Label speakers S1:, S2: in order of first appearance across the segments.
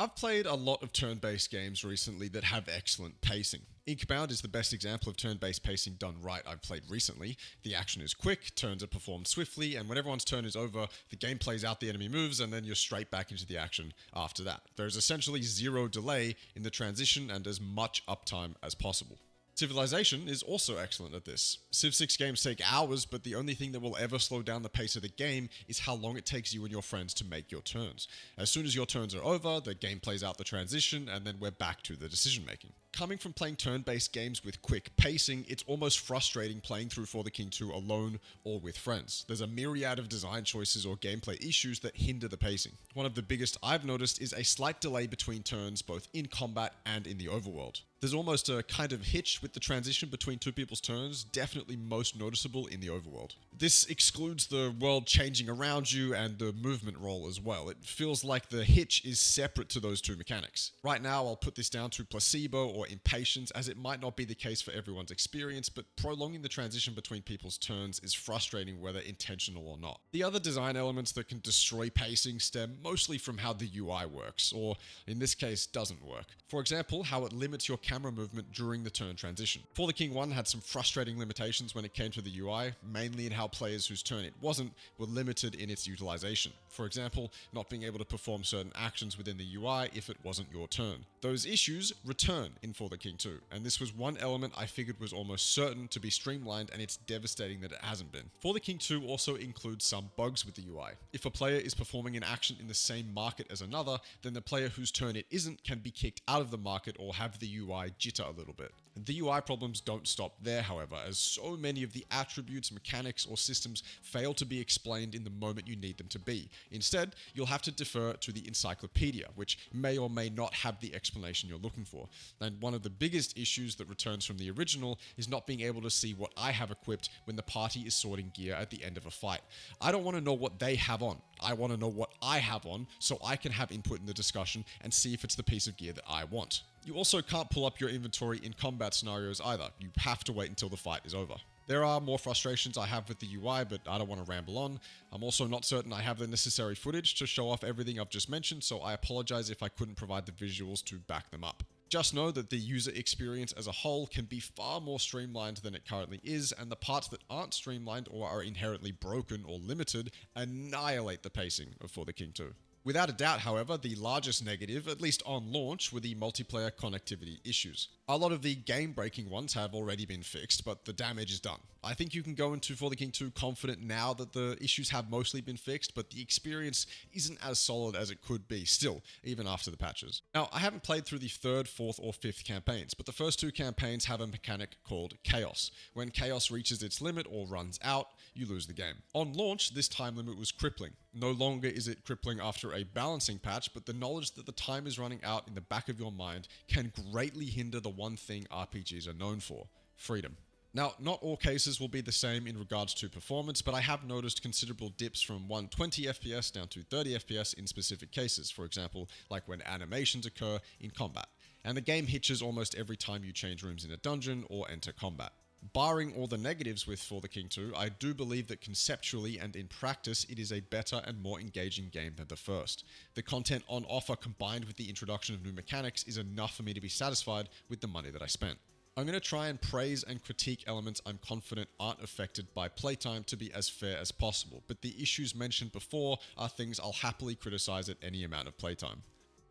S1: I've played a lot of turn-based games recently that have excellent pacing. Inkbound is the best example of turn-based pacing done right I've played recently. The action is quick, turns are performed swiftly, and when everyone's turn is over, the game plays out the enemy moves and then you're straight back into the action after that. There's essentially zero delay in the transition and as much uptime as possible. Civilization is also excellent at this. Civ 6 games take hours, but the only thing that will ever slow down the pace of the game is how long it takes you and your friends to make your turns. As soon as your turns are over, the game plays out the transition, and then we're back to the decision making. Coming from playing turn-based games with quick pacing, it's almost frustrating playing through For the King 2 alone or with friends. There's a myriad of design choices or gameplay issues that hinder the pacing. One of the biggest I've noticed is a slight delay between turns both in combat and in the overworld. There's almost a kind of hitch with the transition between two people's turns, definitely most noticeable in the overworld. This excludes the world changing around you and the movement roll as well. It feels like the hitch is separate to those two mechanics. Right now, I'll put this down to placebo or impatience, as it might not be the case for everyone's experience, but prolonging the transition between people's turns is frustrating whether intentional or not. The other design elements that can destroy pacing stem mostly from how the UI works, or in this case, doesn't work. For example, how it limits your camera movement during the turn transition. For the King 1 had some frustrating limitations when it came to the UI, mainly in how players whose turn it wasn't were limited in its utilization. For example, not being able to perform certain actions within the UI if it wasn't your turn. Those issues return in For the King 2, and this was one element I figured was almost certain to be streamlined, and it's devastating that it hasn't been. For the King 2 also includes some bugs with the UI. If a player is performing an action in the same market as another, then the player whose turn it isn't can be kicked out of the market or have the UI jitter a little bit. The UI problems don't stop there, however, as so many of the attributes, mechanics, or systems fail to be explained in the moment you need them to be. Instead, you'll have to defer to the encyclopedia, which may or may not have the explanation you're looking for. And one of the biggest issues that returns from the original is not being able to see what I have equipped when the party is sorting gear at the end of a fight. I don't want to know what they have on. I want to know what I have on so I can have input in the discussion and see if it's the piece of gear that I want. You also can't pull up your inventory in combat scenarios either. You have to wait until the fight is over. There are more frustrations I have with the UI, but I don't want to ramble on. I'm also not certain I have the necessary footage to show off everything I've just mentioned, so I apologize if I couldn't provide the visuals to back them up. Just know that the user experience as a whole can be far more streamlined than it currently is, and the parts that aren't streamlined or are inherently broken or limited annihilate the pacing of For the King 2. Without a doubt, however, the largest negative, at least on launch, were the multiplayer connectivity issues. A lot of the game-breaking ones have already been fixed, but the damage is done. I think you can go into For the King 2 confident now that the issues have mostly been fixed, but the experience isn't as solid as it could be still, even after the patches. Now, I haven't played through the 3rd, 4th, or 5th campaigns, but the first 2 campaigns have a mechanic called Chaos. When Chaos reaches its limit or runs out, you lose the game. On launch, this time limit was crippling. No longer is it crippling after a balancing patch, but the knowledge that the time is running out in the back of your mind can greatly hinder the one thing RPGs are known for: freedom. Now, not all cases will be the same in regards to performance, but I have noticed considerable dips from 120 FPS down to 30 FPS in specific cases, for example, like when animations occur in combat. And the game hitches almost every time you change rooms in a dungeon or enter combat. Barring all the negatives with For the King 2, I do believe that conceptually and in practice it is a better and more engaging game than the first. The content on offer combined with the introduction of new mechanics is enough for me to be satisfied with the money that I spent. I'm going to try and praise and critique elements I'm confident aren't affected by playtime to be as fair as possible, but the issues mentioned before are things I'll happily criticize at any amount of playtime.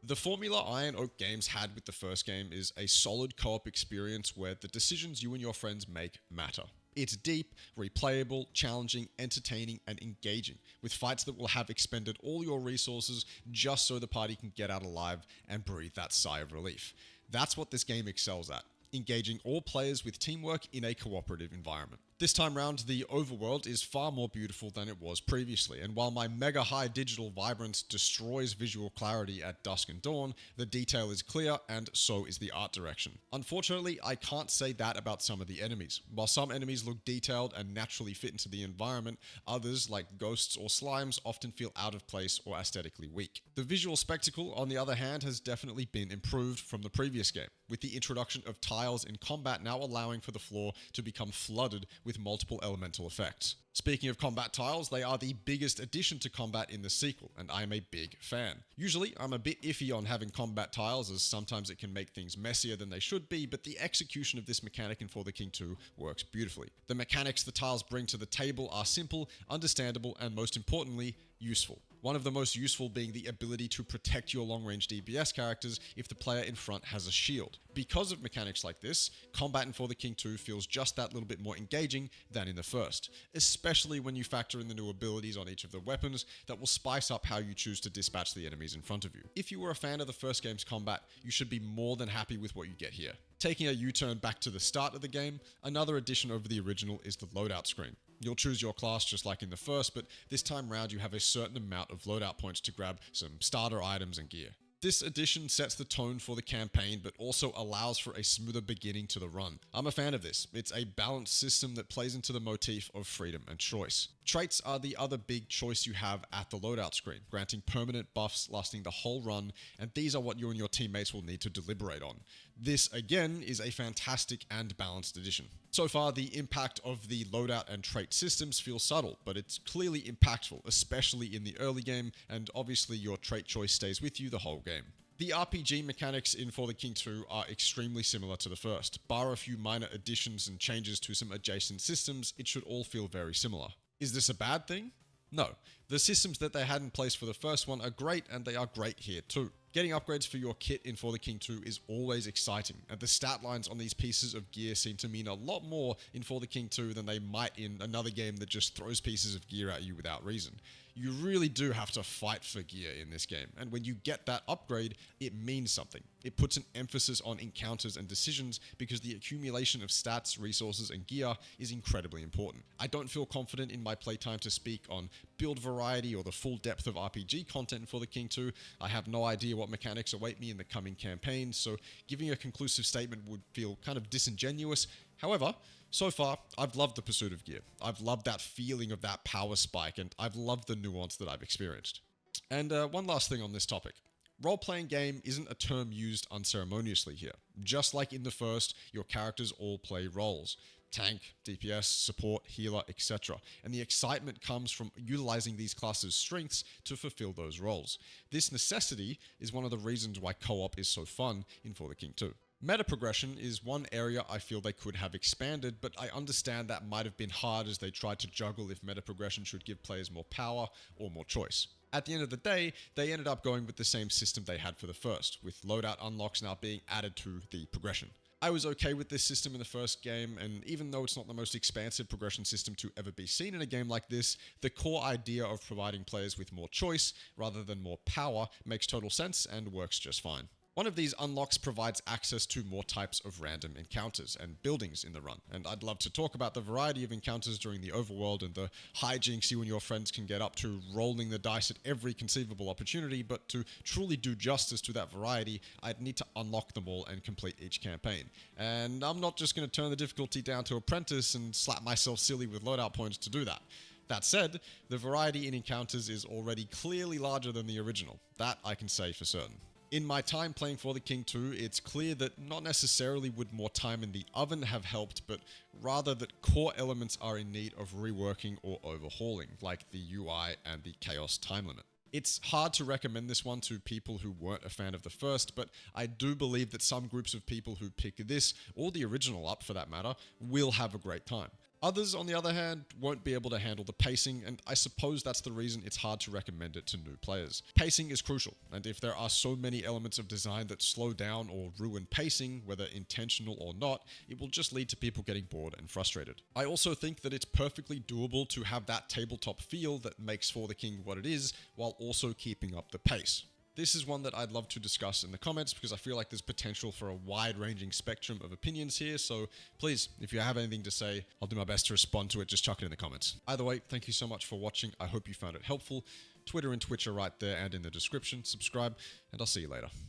S1: The formula Iron Oak Games had with the first game is a solid co-op experience where the decisions you and your friends make matter. It's deep, replayable, challenging, entertaining, and engaging, with fights that will have expended all your resources just so the party can get out alive and breathe that sigh of relief. That's what this game excels at: engaging all players with teamwork in a cooperative environment. This time round, the overworld is far more beautiful than it was previously, and while my mega high digital vibrance destroys visual clarity at dusk and dawn, the detail is clear and so is the art direction. Unfortunately, I can't say that about some of the enemies. While some enemies look detailed and naturally fit into the environment, others, like ghosts or slimes, often feel out of place or aesthetically weak. The visual spectacle, on the other hand, has definitely been improved from the previous game, with the introduction of tiles in combat now allowing for the floor to become flooded with multiple elemental effects. Speaking of combat tiles, they are the biggest addition to combat in the sequel, and I am a big fan. Usually, I'm a bit iffy on having combat tiles, as sometimes it can make things messier than they should be, but the execution of this mechanic in For the King 2 works beautifully. The mechanics the tiles bring to the table are simple, understandable, and most importantly, useful. One of the most useful being the ability to protect your long-range DPS characters if the player in front has a shield. Because of mechanics like this, combat in For the King 2 feels just that little bit more engaging than in the first, especially when you factor in the new abilities on each of the weapons that will spice up how you choose to dispatch the enemies in front of you. If you were a fan of the first game's combat, you should be more than happy with what you get here. Taking a U-turn back to the start of the game, another addition over the original is the loadout screen. You'll choose your class just like in the first, but this time round you have a certain amount of loadout points to grab some starter items and gear. This addition sets the tone for the campaign, but also allows for a smoother beginning to the run. I'm a fan of this. It's a balanced system that plays into the motif of freedom and choice. Traits are the other big choice you have at the loadout screen, granting permanent buffs lasting the whole run, and these are what you and your teammates will need to deliberate on. This, again, is a fantastic and balanced addition. So far, the impact of the loadout and trait systems feels subtle, but it's clearly impactful, especially in the early game, and obviously your trait choice stays with you the whole game. The RPG mechanics in For the King 2 are extremely similar to the first. Bar a few minor additions and changes to some adjacent systems, it should all feel very similar. Is this a bad thing? No. The systems that they had in place for the first one are great, and they are great here too. Getting upgrades for your kit in For the King 2 is always exciting, and the stat lines on these pieces of gear seem to mean a lot more in For the King 2 than they might in another game that just throws pieces of gear at you without reason. You really do have to fight for gear in this game, and when you get that upgrade, it means something. It puts an emphasis on encounters and decisions because the accumulation of stats, resources, and gear is incredibly important. I don't feel confident in my playtime to speak on build variety or the full depth of RPG content for the King 2. I have no idea what mechanics await me in the coming campaign, so giving a conclusive statement would feel kind of disingenuous. However, so far, I've loved the pursuit of gear. I've loved that feeling of that power spike, and I've loved the nuance that I've experienced. And one last thing on this topic. Role-playing game isn't a term used unceremoniously here. Just like in the first, your characters all play roles. Tank, DPS, support, healer, etc. And the excitement comes from utilizing these classes' strengths to fulfill those roles. This necessity is one of the reasons why co-op is so fun in For the King 2. Meta progression is one area I feel they could have expanded, but I understand that might have been hard as they tried to juggle if meta progression should give players more power or more choice. At the end of the day, they ended up going with the same system they had for the first, with loadout unlocks now being added to the progression. I was okay with this system in the first game, and even though it's not the most expansive progression system to ever be seen in a game like this, the core idea of providing players with more choice rather than more power makes total sense and works just fine. One of these unlocks provides access to more types of random encounters and buildings in the run, and I'd love to talk about the variety of encounters during the overworld and the hijinks you and your friends can get up to rolling the dice at every conceivable opportunity, but to truly do justice to that variety, I'd need to unlock them all and complete each campaign. And I'm not just going to turn the difficulty down to Apprentice and slap myself silly with loadout points to do that. That said, the variety in encounters is already clearly larger than the original. That I can say for certain. In my time playing For the King 2, it's clear that not necessarily would more time in the oven have helped, but rather that core elements are in need of reworking or overhauling, like the UI and the chaos time limit. It's hard to recommend this one to people who weren't a fan of the first, but I do believe that some groups of people who pick this, or the original up for that matter, will have a great time. Others, on the other hand, won't be able to handle the pacing, and I suppose that's the reason it's hard to recommend it to new players. Pacing is crucial, and if there are so many elements of design that slow down or ruin pacing, whether intentional or not, it will just lead to people getting bored and frustrated. I also think that it's perfectly doable to have that tabletop feel that makes For the King what it is, while also keeping up the pace. This is one that I'd love to discuss in the comments because I feel like there's potential for a wide-ranging spectrum of opinions here, so please, if you have anything to say, I'll do my best to respond to it, just chuck it in the comments. Either way, thank you so much for watching, I hope you found it helpful. Twitter and Twitch are right there and in the description, subscribe, and I'll see you later.